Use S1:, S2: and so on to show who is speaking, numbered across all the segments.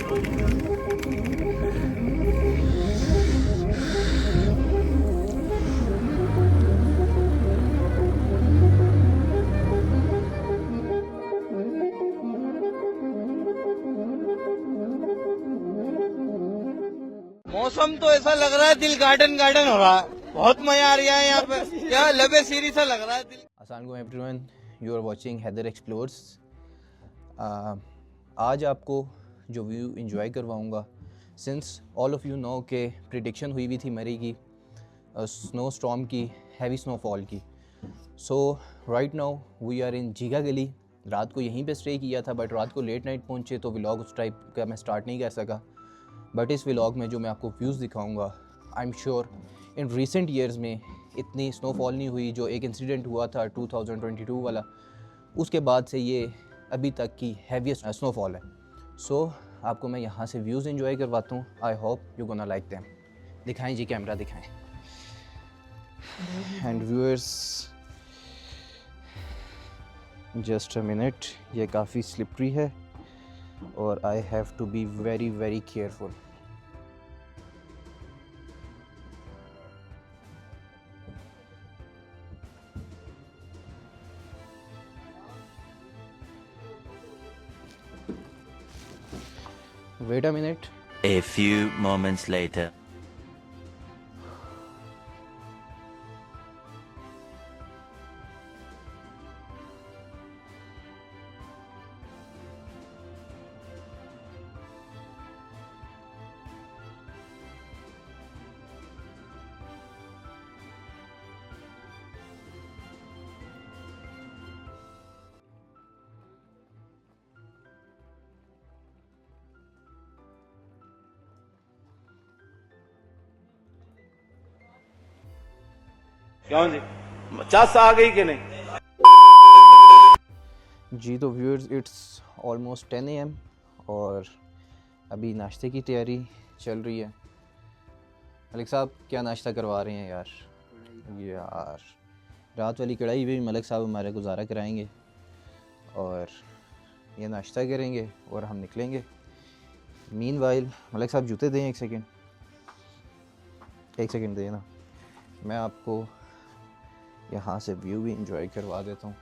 S1: मौसम तो ऐसा लग रहा है दिल गार्डन गार्डन हो रहा है, बहुत मजा आ रहा है यहाँ पे, क्या लबे सीरी सा लग रहा है दिल। अस्सलाम वालेकुम everyone, you are watching Haider explores. आज आपको जो व्यू इंजॉय करवाऊँगा, since all of you know के प्रिडिक्शन हुई भी थी मरी की, स्नो स्टॉर्म की, हैवी स्नोफॉल की। So right now we are in Jhika Gali. रात को यहीं पे स्टे किया था, बट रात को लेट नाइट पहुँचे तो व्लॉग उस टाइप का मैं स्टार्ट नहीं कर सका। बट इस व्लॉग में जो मैं आपको व्यूज़ दिखाऊंगा, I am sure in recent years में इतनी स्नोफॉल नहीं हुई। जो एक इंसिडेंट हुआ था 2022 वाला, उसके बाद से ये अभी तक की हैवीएस्ट स्नोफॉल है। सो आपको मैं यहाँ से व्यूज़ एंजॉय करवाता हूँ। I hope you gonna like them. दिखाएं जी, कैमरा दिखाएं। And viewers, just a minute, ये काफ़ी स्लिपरी है और I have to be very very careful. Wait a minute.
S2: A few moments later.
S3: क्यों जी, 50 आ गई कि नहीं?
S1: जी तो व्यूअर्स, इट्स ऑलमोस्ट 10 AM और अभी नाश्ते की तैयारी चल रही है। मलिक साहब क्या नाश्ता करवा रहे हैं यार? यार रात वाली कढ़ाई भी मलिक साहब हमारे गुजारा कराएंगे और ये नाश्ता करेंगे और हम निकलेंगे। मीनवाइल मलिक साहब जूते दें, एक सेकेंड दें ना, मैं आपको यहाँ से व्यू भी इंजॉय करवा देता हूँ,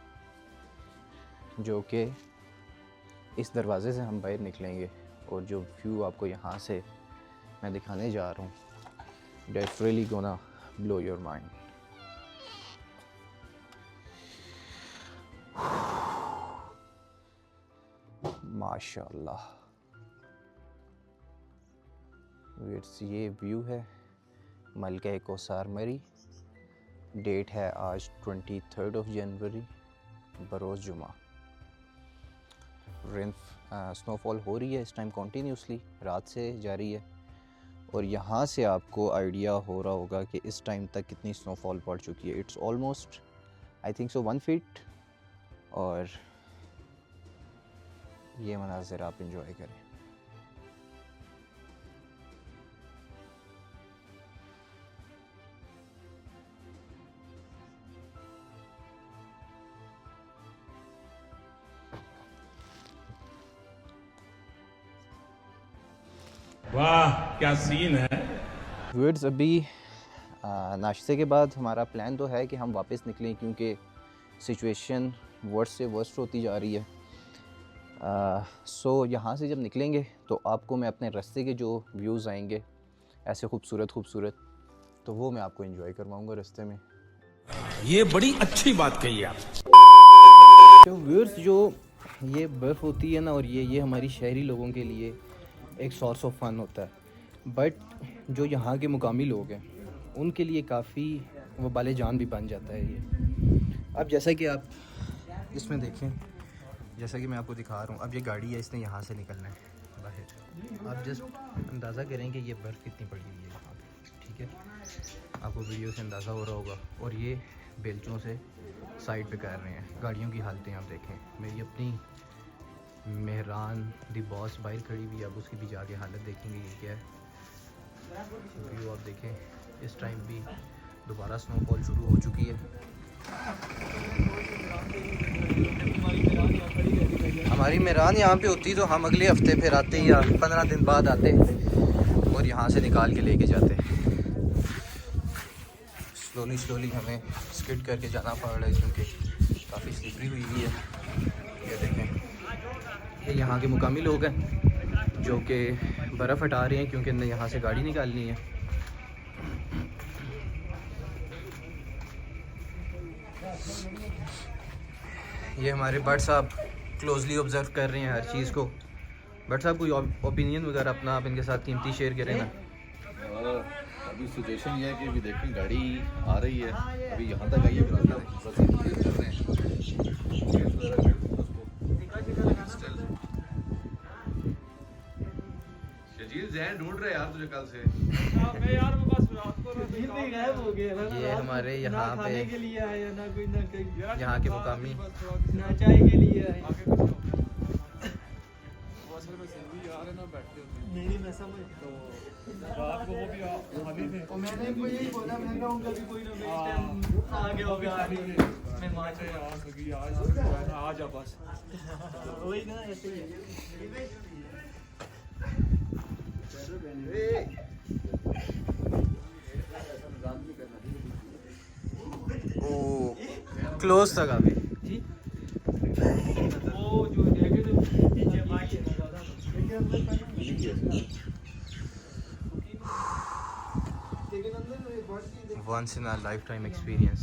S1: जो कि इस दरवाज़े से हम बाहर निकलेंगे और जो व्यू आपको यहाँ से मैं दिखाने जा रहा हूँ, that's really gonna blow your mind. माशाल्लाह, ये व्यू है मलका कौसार मरी। डेट है आज 23 जनवरी, बरोज़ जुमा। रेन स्नोफॉल हो रही है इस टाइम कंटिन्यूसली, रात से जारी है और यहाँ से आपको आइडिया हो रहा होगा कि इस टाइम तक कितनी स्नोफॉल पड़ चुकी है। It's almost I think so 1 feet और ये मनाज़िर आप इंजॉय करें।
S3: वाह क्या सीन है।
S1: व्यूअर्स, अभी नाश्ते के बाद हमारा प्लान तो है कि हम वापस निकलें, क्योंकि सिचुएशन वर्स्ट से वर्स्ट होती जा रही है। सो यहाँ से जब निकलेंगे तो आपको मैं अपने रास्ते के जो व्यूज़ आएंगे ऐसे खूबसूरत, तो वो मैं आपको एंजॉय करवाऊँगा रास्ते में।
S3: ये बड़ी अच्छी बात कही आप।
S1: तो व्यूअर्स, जो ये बर्फ़ होती है ना, और ये हमारी शहरी लोगों के लिए एक सोर्स ऑफ फन होता है, बट जो यहाँ के मुकामी लोग हैं उनके लिए काफ़ी वबाले जान भी बन जाता है ये। अब जैसा कि आप इसमें देखें, जैसा कि मैं आपको दिखा रहा हूँ, अब ये गाड़ी है, इसने यहाँ से निकलना है बाहर। आप जस्ट अंदाज़ा करें कि ये बर्फ़ कितनी पड़ी हुई है यहाँ पे, ठीक है? आपको वीडियो से अंदाज़ा हो रहा होगा। और ये बेलचों से साइड पे कर रहे हैं। गाड़ियों की हालतें आप देखें। मेरी अपनी मेहरान दी बॉस बाहर खड़ी हुई, अब उसकी भी जाके हालत देखेंगे ये क्या है। व्यू आप देखें, इस टाइम भी दोबारा स्नोफॉल शुरू हो चुकी है हमारी मेहरान यहाँ पे होती तो हम अगले हफ्ते फिर आते या 15 दिन बाद आते और यहाँ से निकाल के लेके जाते। स्लोली हमें स्किड करके जाना पड़ रहा है क्योंकि काफ़ी स्लिपरी हुई है। ये देखें, ये यहाँ के मुकामी लोग हैं जो कि बर्फ़ हटा रहे हैं क्योंकि इन्हें यहाँ से गाड़ी निकालनी है। ये हमारे भट्ट साहब क्लोजली ऑब्जर्व कर रहे हैं हर चीज़ को। भट्ट साहब कोई ओपिनियन वगैरह अपना आप इनके साथ कीमती शेयर करें ना।
S4: अभी सिचुएशन ये है कि अभी देखें गाड़ी आ रही है, अभी यहाँ तक आई है, बस इंतजार कर रहे हैं। शजील जहन ढूंढ रहे यार तुझे कल से।
S1: ये हमारे यहाँ पे यहाँ के मुकामी
S5: मैंने इनको यही बोला, मैंने कहा उनका भी कोई ना आगे हो गया आ जा बस वही ना ऐसे ही
S1: ओ क्लोज तक अभी
S5: जी वो जो नेगेटिव पीछे भाई है ना ज़्यादा
S1: once in a lifetime experience.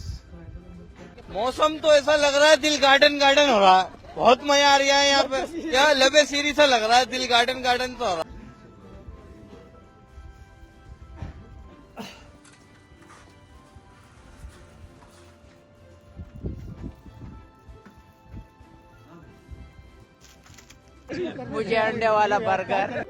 S3: मौसम तो ऐसा लग रहा है दिल गार्डन गार्डन हो रहा है, बहुत मजा आ रहा है यहाँ पे। यहाँ लबे सीरी सा लग रहा है, दिल गार्डन गार्डन तो हो रहा है।
S5: मुझे अंडे वाला बर्गर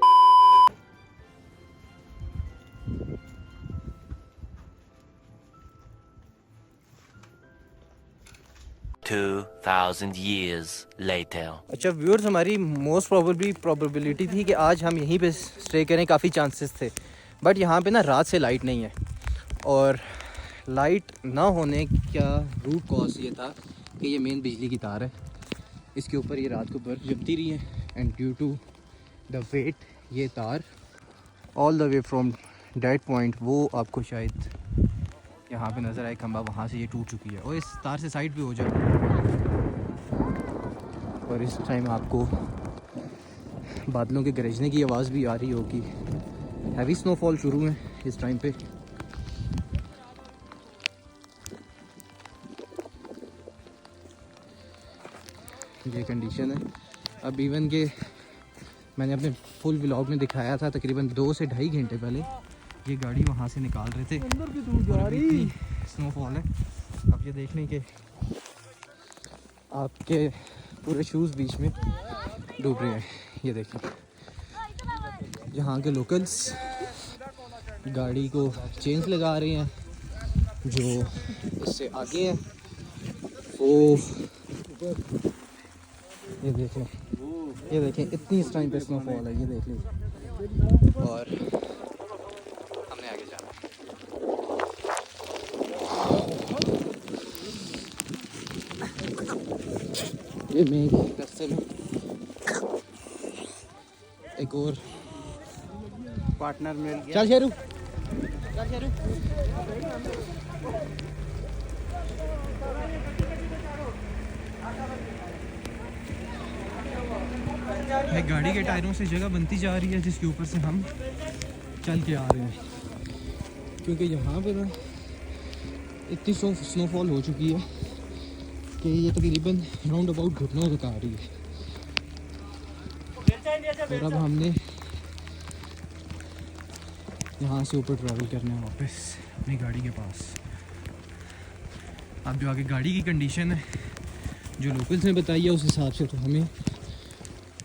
S2: 2,000 years later.
S1: अच्छा व्यूअर्स, हमारी मोस्ट प्रोबेबिलिटी थी कि आज हम यहीं पे स्टे करें, काफ़ी चांसेस थे। बट यहाँ पे ना रात से लाइट नहीं है और लाइट ना होने का रूट कॉज ये था कि ये मेन बिजली की तार है, इसके ऊपर ये रात को बर्फ़ जमती रही है and due to the weight ये तार all the way from that point, वो आपको शायद यहाँ पे नज़र आए खंबा, वहाँ से ये टूट चुकी है और इस तार से साइड पे हो जाए। और इस टाइम आपको बादलों के गरजने की आवाज़ भी आ रही होगी। हैवी स्नोफॉल शुरू है इस टाइम पे। ये कंडीशन है। अब इवन के मैंने अपने फुल व्लॉग में दिखाया था, तकरीबन 2 से ढाई घंटे पहले ये गाड़ी वहाँ से निकाल रहे थे। स्नोफॉल है, अब ये देख लें कि आपके पूरे शूज़ बीच में डूब रहे हैं। ये देखें, यहाँ के लोकल्स गाड़ी को चेंज लगा रहे हैं, जो इससे आगे हैं वो ये देखें इतनी इस टाइम पे स्नोफॉल है, ये देख लीजिए। और हमने आगे जाना है। ये मैं रास्ते में एक और
S5: पार्टनर मिल गया।
S1: चल शेरू, गाड़ी के टायरों से जगह बनती जा रही है जिसके ऊपर से हम चल के आ रहे हैं, क्योंकि यहाँ पे ना इतनी स्नोफॉल हो चुकी है कि ये तकरीबन राउंड अबाउट घुटनों तक आ रही है। और अब हमने यहाँ से ऊपर ट्रैवल करना है वापस अपनी गाड़ी के पास। अब जो आगे गाड़ी की कंडीशन है जो लोकल्स ने बताई है उस हिसाब से तो हमें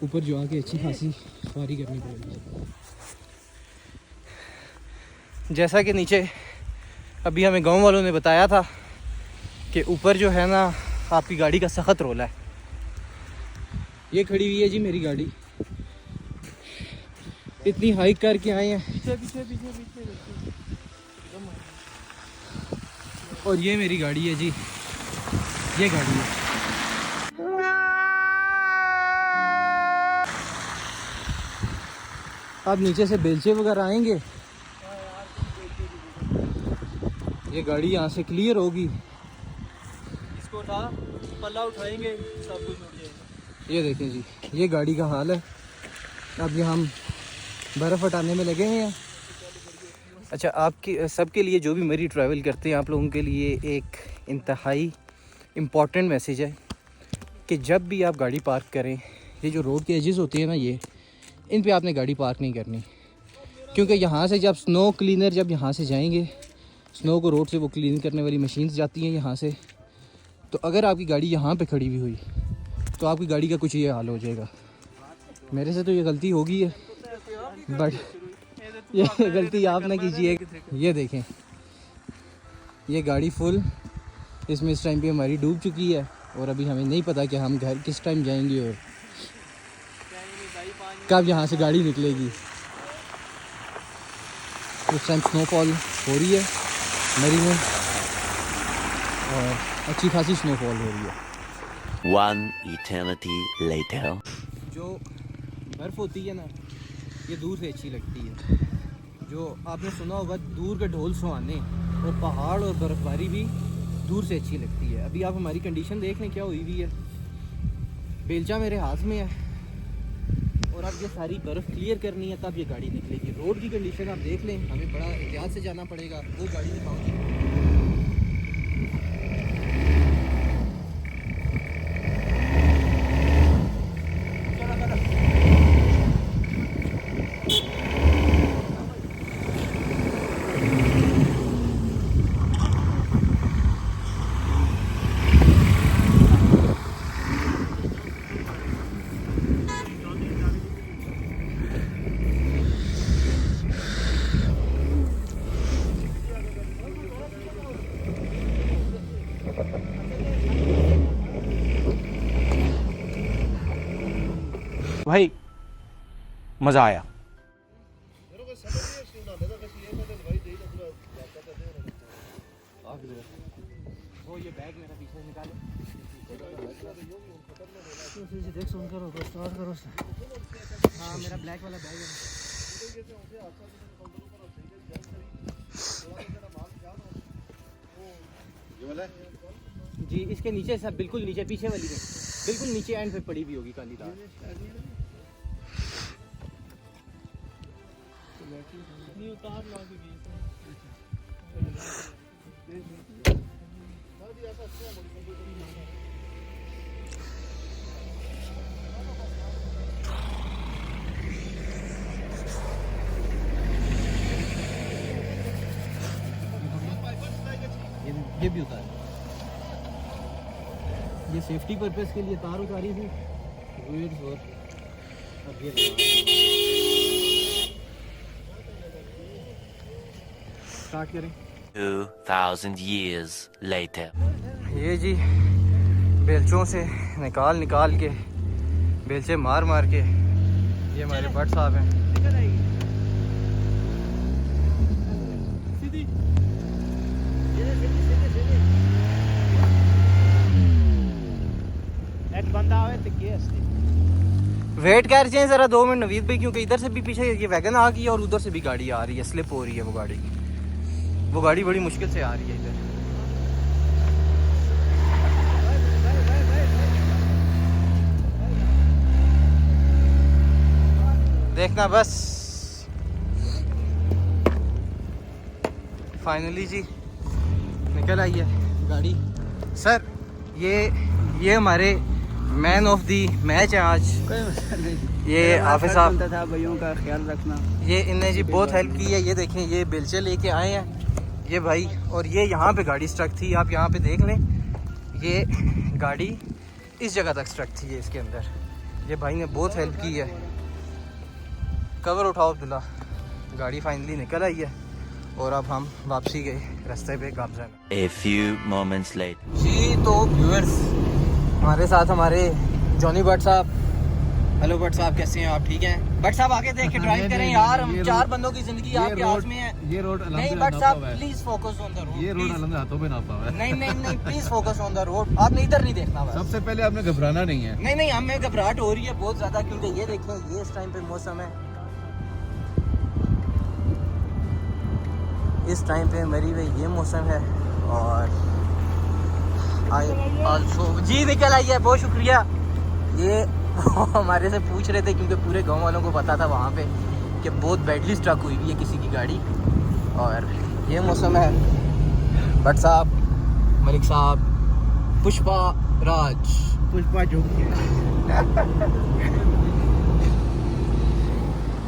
S1: ऊपर जो आके अच्छी खासी सवारी करनी पड़ेगी। जैसा कि नीचे अभी हमें गांव वालों ने बताया था कि ऊपर जो है ना आपकी गाड़ी का सख्त रोला है। ये खड़ी हुई है जी मेरी गाड़ी, इतनी हाइक करके आए हैं। और ये मेरी गाड़ी है जी, ये गाड़ी है। अब नीचे से बेलचे वगैरह आएंगे, ये गाड़ी यहाँ से क्लियर होगी।
S5: इसको था पल्ला उठाएंगे सब कुछ उठ जाएगा।
S1: ये देखें जी, ये गाड़ी का हाल है। अब ये हम बर्फ़ हटाने में लगे हैं। अच्छा, आपके सबके लिए जो भी मरी ट्रैवल करते हैं, आप लोगों के लिए एक इंतहाई इम्पॉर्टेंट मैसेज है कि जब भी आप गाड़ी पार्क करें, ये जो रोड के एजेस होती है ना, ये इन पे आपने गाड़ी पार्क नहीं करनी, क्योंकि यहाँ से जब स्नो क्लीनर जब यहाँ से जाएंगे, स्नो को रोड से वो क्लीन करने वाली मशीन्स जाती हैं यहाँ से, तो अगर आपकी गाड़ी यहाँ पे खड़ी हुई हुई तो आपकी गाड़ी का कुछ ये हाल हो जाएगा। मेरे से तो ये गलती होगी है, बट ये गलती आप ना कीजिए। ये देखें, ये गाड़ी फुल, इसमें इस टाइम पे हमारी डूब चुकी है और अभी हमें नहीं पता कि हम घर किस टाइम जाएंगे और कब यहाँ से गाड़ी निकलेगी। इस टाइम स्नोफॉल हो रही है मरी में और अच्छी खासी स्नोफॉल हो रही है।
S2: One eternity later.
S1: जो बर्फ़ होती है ना, ये दूर से अच्छी लगती है। जो आपने सुना होगा दूर के ढोल सुहाने, और पहाड़ और बर्फ़बारी भी दूर से अच्छी लगती है। अभी आप हमारी कंडीशन देख लें क्या हुई हुई है। बेलचा मेरे हाथ में है और अब ये सारी बर्फ़ क्लियर करनी है, तब ये गाड़ी निकलेगी। रोड की कंडीशन आप देख लें, हमें बड़ा एहतियात से जाना पड़ेगा। वो गाड़ी दिखाऊंगी।
S6: भाई मज़ा आया।
S1: वो ये बैग मेरा पीछे निकालो।
S5: देख सुन करो तो स्टार्ट करो।
S1: हाँ, मेरा ब्लैक वाला बैग है।
S4: ये वाला
S1: जी, इसके नीचे सब बिल्कुल नीचे, पीछे वाली में बिल्कुल नीचे एंड पे पड़ी हुई होगी काली तार।
S5: नहीं उतार ला के गई
S1: ये भी उतार, ये सेफ्टी पर्पस के लिए तार उतारी थी। वेट और अब ये स्टार्ट करें।
S2: 2000 years later.
S1: ये जी बेलचों से निकाल के, बेलचे मार के ये हमारे भट्ट साहब हैं।
S5: एक बंदा आवे तो के असली
S1: वेट कर रहे हैं ज़रा 2 मिनट नवीद भाई, क्योंकि इधर से भी पीछे ये वैगन आ गई है और उधर से भी गाड़ी आ रही है, स्लिप हो रही है वो गाड़ी बड़ी मुश्किल से आ रही है इधर। देखना बस, फाइनली जी निकल आई है गाड़ी। सर ये हमारे मैन ऑफ दी मैच है आज। ये हाफिज साहब
S5: था, भाइयों का ख्याल रखना।
S1: ये इनने जी बहुत हेल्प की है। ये देखें, ये बेलचे लेके आए हैं ये भाई, और ये यहाँ पे गाड़ी स्ट्रक थी। आप यहाँ पे देख लें, ये गाड़ी इस जगह तक स्ट्रक थी है इसके अंदर। ये भाई ने बहुत हेल्प की है। कवर उठाओ अब्दुल्ला। गाड़ी फाइनली निकल आई है और अब हम वापसी के रास्ते पे काब्जा में।
S2: A few moments later.
S1: जी तो व्यूअर्स, हमारे साथ हमारे जॉनी भट्ट साहब, हेलो भट्ट साहब, कैसे हैं आप? ठीक हैं भट्ट साहब? आगे देख के ड्राइव करें यार, हम 4 बंदों की जिंदगी आपके हाथ में है।
S4: ये रोड
S1: नहीं भट्ट साहब, please focus on the road.
S4: ये रोड अलग हाथों में नापा हुआ है।
S1: नहीं please focus on the road. आपने इधर नहीं देखना बस।
S4: सबसे पहले आपने घबराना नहीं है।
S1: नहीं हमें घबराहट हो रही है बहुत ज्यादा, क्योंकि ये देखें, ये इस टाइम पे मौसम है, इस टाइम पे मरी हुई ये मौसम है। और आई आल्सो जी निकल आई है, बहुत शुक्रिया। ये हमारे से पूछ रहे थे क्योंकि पूरे गांव वालों को पता था वहाँ पे कि बहुत बैडली स्ट्रक हुई हुई है किसी की गाड़ी। और ये मौसम है। भट्ट साहब, मलिक साहब, पुष्पा राज, पुष्पा जो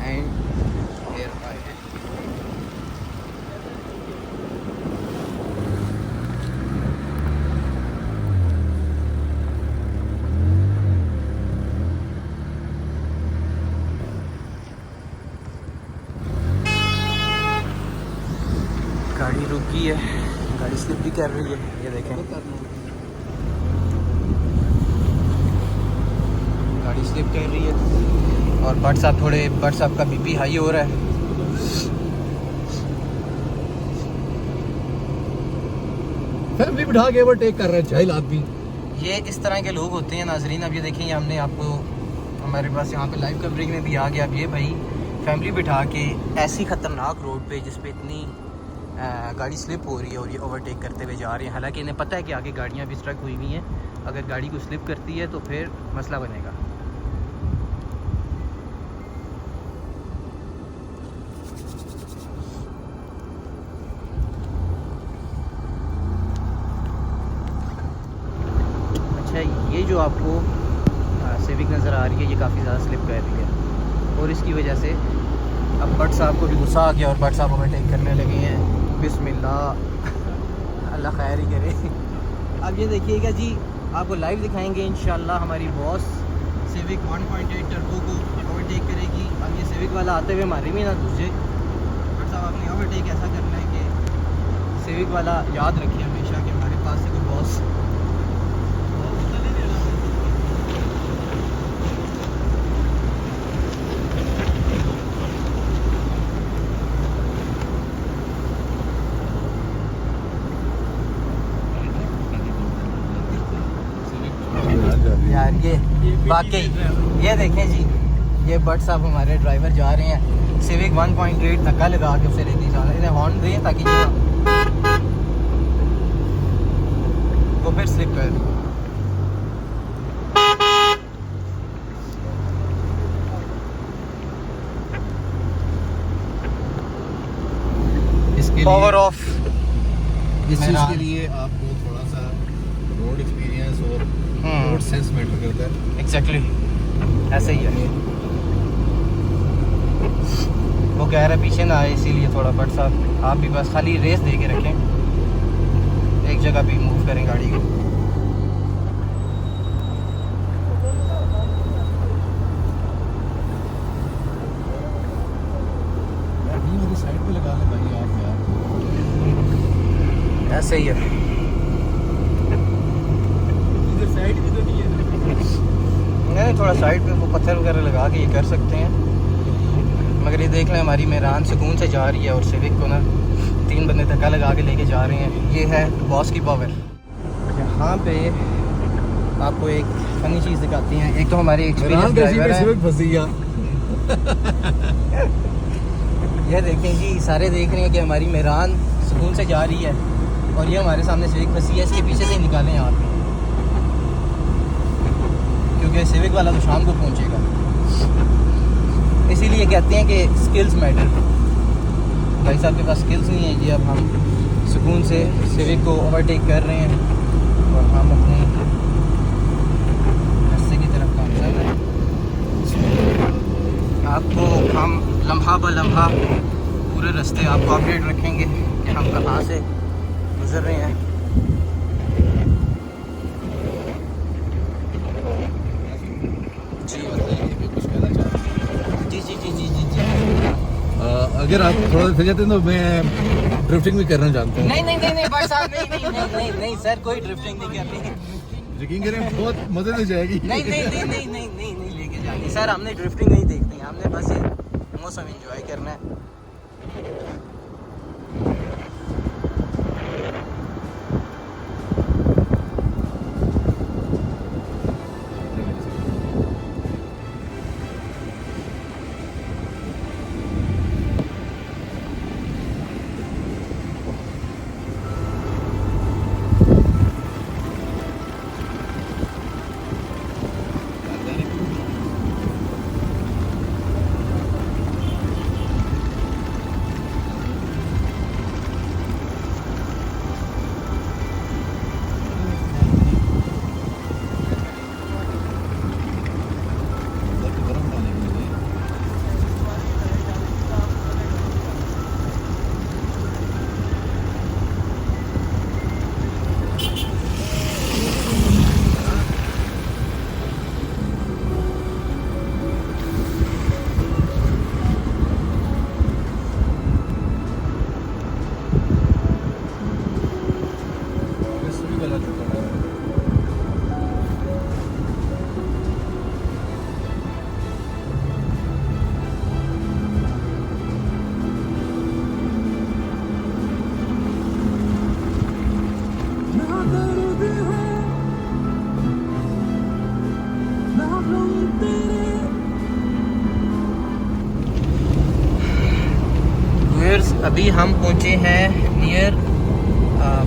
S1: एंड गाड़ी रुकी है, गाड़ी स्लिप भी कर रही है, ये देखें गाड़ी स्लिप कर रही है। और भट्ट साहब का बीपी हाई हो रहा है।
S4: फैमिली बिठा के ओवरटेक कर रहे हैं जाहिल आदमी।
S1: ये इस तरह के लोग होते हैं नाजरीन। अब ये देखें, हमने आपको हमारे पास यहाँ पे लाइव कवरेज में भी आ गया। अब ये भाई फैमिली बिठा के ऐसी ख़तरनाक रोड पे जिस पे इतनी गाड़ी स्लिप हो रही है और ये ओवरटेक करते हुए जा रहे हैं। हालांकि इन्हें पता है कि आगे गाड़ियाँ भी स्ट्रक हुई हुई हैं, अगर गाड़ी को स्लिप करती है तो फिर मसला बनेगा। अच्छा, ये जो आपको सिविक नज़र आ रही है, ये काफ़ी ज़्यादा स्लिप कर रही है और इसकी वजह से अब भट्ट साहब को भी गुस्सा आ गया और भट्ट साहब ओवरटेक करने लगे हैं। बिस्मिल्लाह, अल्लाह खैर ही करे। अब ये देखिएगा जी, आपको लाइव दिखाएंगे इंशाल्लाह। हमारी बॉस सिविक 1.8 टर्बो को ओवरटेक करेगी। अब ये सिविक वाला आते हुए हमारे भी ना दूसरे। भट्ट साहब, आपने ओवरटेक ऐसा करना है कि सिविक वाला याद रखिए हमेशा कि हमारे पास से कोई बॉस यार। ये वाकई ये देखें जी, ये भट्ट साहब हमारे ड्राइवर जा रहे हैं सिविक 1.8 धक्का लगा के उसे लेके जा रहे हैं। इन्हें हॉर्न दें ताकि वो फिर स्लिप कर।
S4: इसके
S1: पावर ऑफ
S4: इस चीज़ के लिए आपको थोड़ा सा रोड एक्सपीरियंस और रोड सेंस मैटर करता है।
S1: एग्जैक्टली ऐसे ही है। वो कह रहा है पीछे ना आए, इसीलिए थोड़ा। भट्ट साहब, आप भी बस खाली रेस दे के रखें, एक जगह भी मूव करें गाड़ी को।
S4: मेरी साइड पे लगा ले भाई आप यार।
S1: ऐसे ही है।
S5: इधर साइड भी तो नहीं है।
S1: नहीं, थोड़ा साइड पे वो पत्थर वगैरह लगा के ये कर सकते हैं, मगर ये देख लें हमारी मेहरान सुकून से जा रही है और सिविक को ना 3 बंदे धक्का लगा के लेके जा रहे हैं। ये है बॉस की पावर। यहाँ पे आपको एक फनी चीज़ दिखाती हैं। एक तो हमारी एक्सपीरियंस ड्राइवर है, ये देखें जी, सारे देख रहे हैं कि हमारी मेहरान सुकून से जा रही है और ये हमारे सामने सिविक फंसी है। इसके पीछे से ही निकालें आप, क्योंकि सिविक वाला तो शाम को पहुंचेगा। इसीलिए कहते हैं कि स्किल्स मैटर। भाई साहब के पास स्किल्स नहीं है जी। अब हम सुकून से सिविक को ओवरटेक कर रहे हैं और हम अपने रास्ते की तरफ गामज़द हैं। आपको हम लम्हा ब लम्हा पूरे रास्ते आपको अपडेट रखेंगे कि हम कहाँ से गुजर रहे हैं।
S4: अगर आप थोड़ा थे जाते तो मैं ड्रिफ्टिंग भी करना जानता हूँ।
S1: नहीं भाई साहब, नहीं सर, कोई ड्रिफ्टिंग नहीं करनी।
S4: यकीन करें बहुत मजे से जाएगी।
S1: नहीं लेके जानी सर, हमने ड्रिफ्टिंग नहीं देखनी है, हमने बस ये मौसम एंजॉय करना है। अभी हम पहुंचे हैं नियर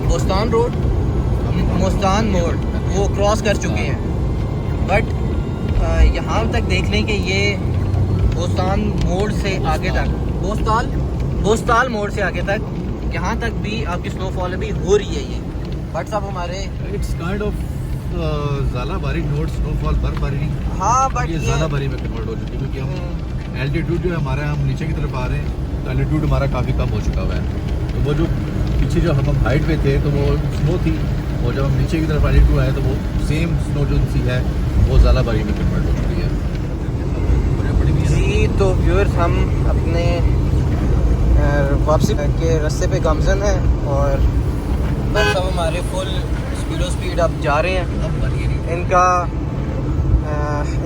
S1: बोस्तान रोड, मोस्तान मोड़, वो क्रॉस कर चुके हैं। बट यहाँ तक देख लें कि ये बोस्तान मोड़ से आगे तक, बोस्ताल मोड़ से आगे तक, यहाँ तक भी आपकी स्नोफॉल अभी हो रही है। ये बट सब हमारे
S4: इट्स काइंड ऑफ ज़ालाबारी नोट स्नोफॉल बर्फबारी।
S1: हाँ, बट
S4: ये ज़ालाबारी में कन्वर्ट हो चुकी है क्योंकि हम एल्टीट्यूड जो है हमारा, हम नीचे की तरफ आ रहे हैं तो एल्टीट्यूड हमारा काफ़ी कम हो चुका हुआ है। तो वो जो पीछे जो हम हाइट पे थे तो वो स्नो थी, और जब हम नीचे की तरफ एल्टीट्यूड आए तो वो सेम स्नो जो सी है वो ज़ालाबारी में कन्वर्ट हो चुकी है।
S1: जी तो व्यूअर्स, हम अपने वापसी के रास्ते पे गमजन हैं और बस अब हमारे फुल स्पीड अब जा रहे हैं। इनका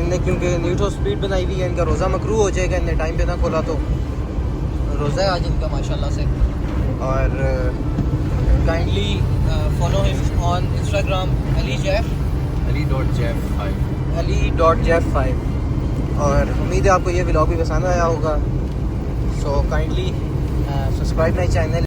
S1: इनने क्योंकि न्यूट्रो स्पीड बनाई हुई है, इनका रोज़ा मकरू हो जाएगा, इनने टाइम पे ना खोला तो रोज़ा है आज इनका माशाल्लाह से। और kindly follow him on Instagram ali.jeff5 और उम्मीद है आपको ये व्लॉग भी पसंद आया होगा। So kindly subscribe my channel.